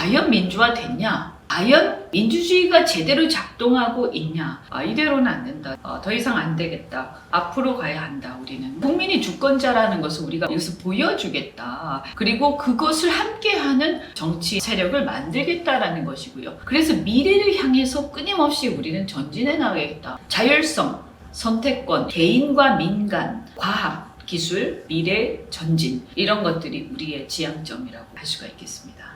과연 민주화 됐냐? 과연 민주주의가 제대로 작동하고 있냐? 이대로는 안 된다. 더 이상 안 되겠다. 앞으로 가야 한다. 우리는 국민이 주권자라는 것을 우리가 여기서 보여주겠다. 그리고 그것을 함께하는 정치 세력을 만들겠다라는 것이고요. 그래서 미래를 향해서 끊임없이 우리는 전진해 나가겠다. 자율성, 선택권, 개인과 민간, 과학, 기술, 미래, 전진, 이런 것들이 우리의 지향점이라고 할 수가 있겠습니다.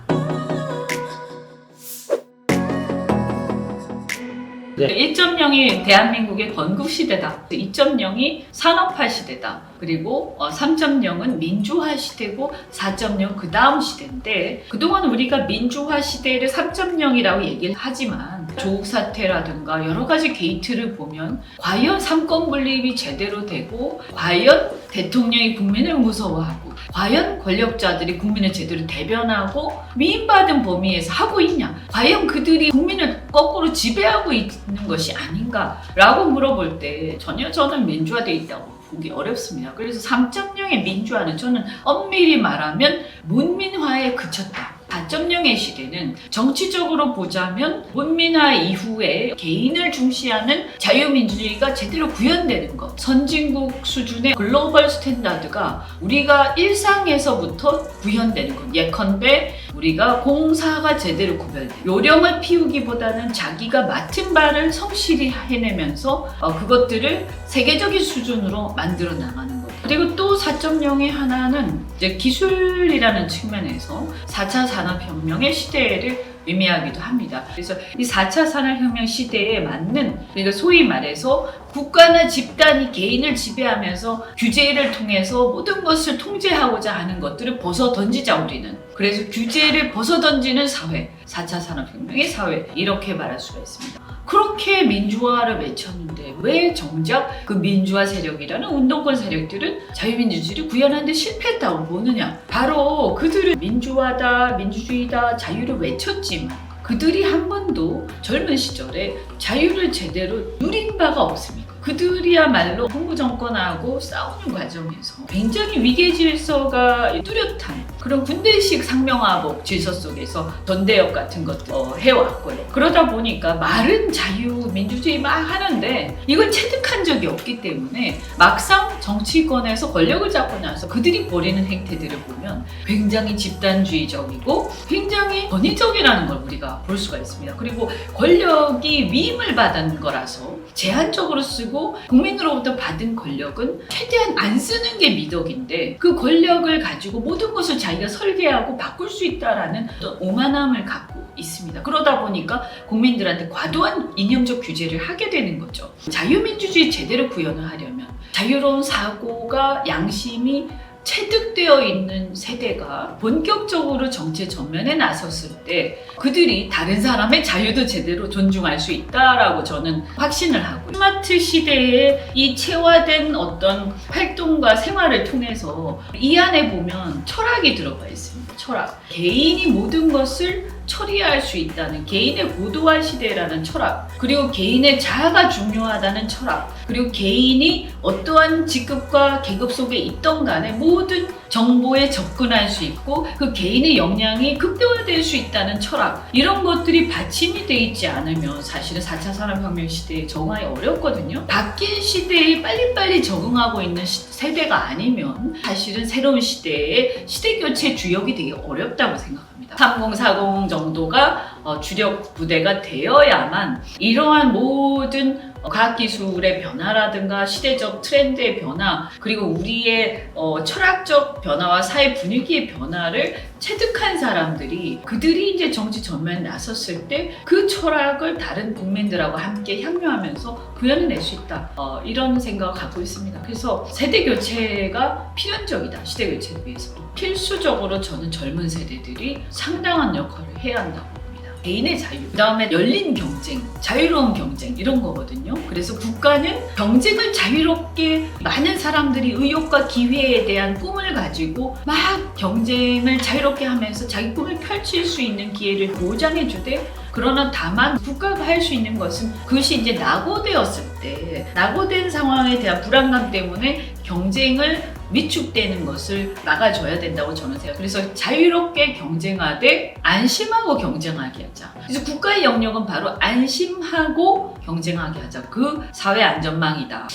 네. 1.0이 대한민국의 건국시대다. 2.0이 산업화 시대다. 그리고 3.0은 민주화 시대고 4.0 그 다음 시대인데, 그동안 우리가 민주화 시대를 3.0이라고 얘기를 하지만 조국 사태라든가 여러 가지 게이트를 보면 과연 삼권 분립이 제대로 되고, 과연 대통령이 국민을 무서워하고, 과연 권력자들이 국민을 제대로 대변하고 위임받은 범위에서 하고 있냐? 과연 그들이 국민을 거꾸로 지배하고 있는 것이 아닌가라고 물어볼 때 전혀 저는 민주화되어 있다고 보기 어렵습니다. 그래서 3.0의 민주화는 저는 엄밀히 말하면 문민화에 그쳤다. 4.0의 시대는 정치적으로 보자면 문민화 이후에 개인을 중시하는 자유민주주의가 제대로 구현되는 것, 선진국 수준의 글로벌 스탠다드가 우리가 일상에서부터 구현되는 것. 예컨대 우리가 공사가 제대로 구별돼, 요령을 피우기보다는 자기가 맡은 바를 성실히 해내면서 그것들을 세계적인 수준으로 만들어 나가는 것. 그리고 또 4.0의 하나는 이제 기술이라는 측면에서 4차 산업혁명의 시대를 의미하기도 합니다. 그래서 이 4차 산업혁명 시대에 맞는, 그러니까 소위 말해서 국가나 집단이 개인을 지배하면서 규제를 통해서 모든 것을 통제하고자 하는 것들을 벗어던지자 우리는. 그래서 규제를 벗어던지는 사회, 4차 산업혁명의 사회, 이렇게 말할 수가 있습니다. 그렇게 민주화를 외쳤는데 왜 정작 그 민주화 세력이라는 운동권 세력들은 자유민주주의를 구현하는 데 실패했다고 보느냐? 바로 그들은 민주화다, 민주주의다, 자유를 외쳤지만 그들이 한 번도 젊은 시절에 자유를 제대로 누린 바가 없습니다. 그들이야말로 군부 정권하고 싸우는 과정에서 굉장히 위계 질서가 뚜렷한 그런 군대식 상명하복 질서 속에서 전대역 같은 것도 해왔고요. 그러다 보니까 말은 자유, 민주주의 막 하는데 이걸 체득한 적이 없기 때문에 막상 정치권에서 권력을 잡고 나서 그들이 벌이는 행태들을 보면 굉장히 집단주의적이고 굉장히 권위적이라는 걸 우리가 볼 수가 있습니다. 그리고 권력이 위임을 받은 거라서 제한적으로 쓰고 국민으로부터 받은 권력은 최대한 안 쓰는 게 미덕인데, 그 권력을 가지고 모든 것을 자기가 설계하고 바꿀 수 있다라는 어떤 오만함을 갖고 있습니다. 그러다 보니까 국민들한테 과도한 이념적 규제를 하게 되는 거죠. 자유민주주의 제대로 구현을 하려면 자유로운 사고가, 양심이 체득되어 있는 세대가 본격적으로 정치 전면에 나섰을 때 그들이 다른 사람의 자유도 제대로 존중할 수 있다라고 저는 확신을 하고, 스마트 시대에 이 체화된 어떤 활동과 생활을 통해서 이 안에 보면 철학이 들어가 있습니다. 철학. 개인이 모든 것을 처리할 수 있다는 개인의 고도화 시대라는 철학, 그리고 개인의 자아가 중요하다는 철학, 그리고 개인이 어떠한 직급과 계급 속에 있던 간에 모든 정보에 접근할 수 있고 그 개인의 역량이 극대화될 수 있다는 철학, 이런 것들이 받침이 돼 있지 않으면 사실은 4차 산업혁명 시대에 적응하기 어렵거든요. 바뀐 시대에 빨리빨리 적응하고 있는 세대가 아니면 사실은 새로운 시대에 시대교체 주역이 되기 어렵다고 생각합니다. 3040 정도가 주력 부대가 되어야만 이러한 모든 과학기술의 변화라든가 시대적 트렌드의 변화, 그리고 우리의 철학적 변화와 사회 분위기의 변화를 체득한 사람들이, 그들이 이제 정치 전면에 나섰을 때 그 철학을 다른 국민들하고 함께 향유하면서 구현해낼 수 있다. 이런 생각을 갖고 있습니다. 그래서 세대 교체가 필연적이다. 시대 교체를 위해서 필수적으로 저는 젊은 세대들이 상당한 역할을 해야 한다고 봅니다. 개인의 자유, 그 다음에 열린 경쟁, 자유로운 경쟁, 이런 거거든요. 그래서 국가는 경쟁을 자유롭게, 많은 사람들이 의욕과 기회에 대한 꿈을 가지고 막 경쟁을 자유롭게 하면서 자기 꿈을 펼칠 수 있는 기회를 보장해 주되, 그러나 다만 국가가 할 수 있는 것은 그것이 이제 낙오되었을 때, 낙오된 상황에 대한 불안감 때문에 경쟁을 위축되는 것을 막아줘야 된다고 저는 생각해요. 그래서 자유롭게 경쟁하되 안심하고 경쟁하게 하자. 그래서 국가의 영역은 바로 안심하고 경쟁하게 하자. 그 사회 안전망이다.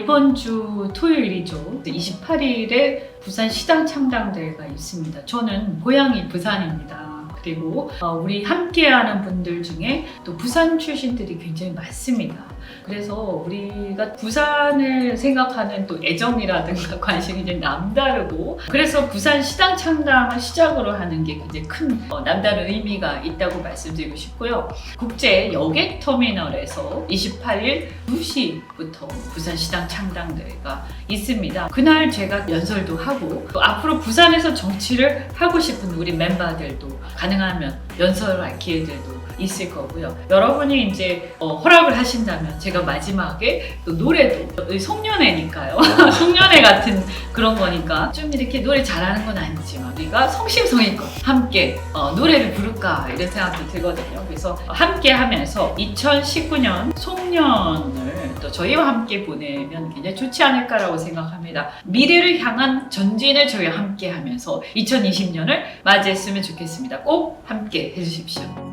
이번 주 토요일이죠. 28일에 부산 시당 창당대회가 있습니다. 저는 고향이 부산입니다. 그리고 우리 함께하는 분들 중에 또 부산 출신들이 굉장히 많습니다. 그래서 우리가 부산을 생각하는 또 애정이라든가 관심이 이제 남다르고, 그래서 부산 시당 창당을 시작으로 하는 게 굉장히 큰 남다른 의미가 있다고 말씀드리고 싶고요. 국제 여객 터미널에서 28일 2시부터 부산 시당 창당대회가 있습니다. 그날 제가 연설도 하고, 또 앞으로 부산에서 정치를 하고 싶은 우리 멤버들도 가능하면 연설할 기회들도 있을 거고요. 여러분이 이제 허락을 하신다면 제가 마지막에 또 노래도, 송년회니까요. 송년회 같은 그런 거니까 좀 이렇게 노래 잘하는 건 아니지만 우리가 성심성의껏 함께 노래를 부를까 이런 생각도 들거든요. 그래서 함께 하면서 2019년 송년을 또 저희와 함께 보내면 굉장히 좋지 않을까라고 생각합니다. 미래를 향한 전진을 저희와 함께 하면서 2020년을 맞이했으면 좋겠습니다. 꼭 함께 해주십시오.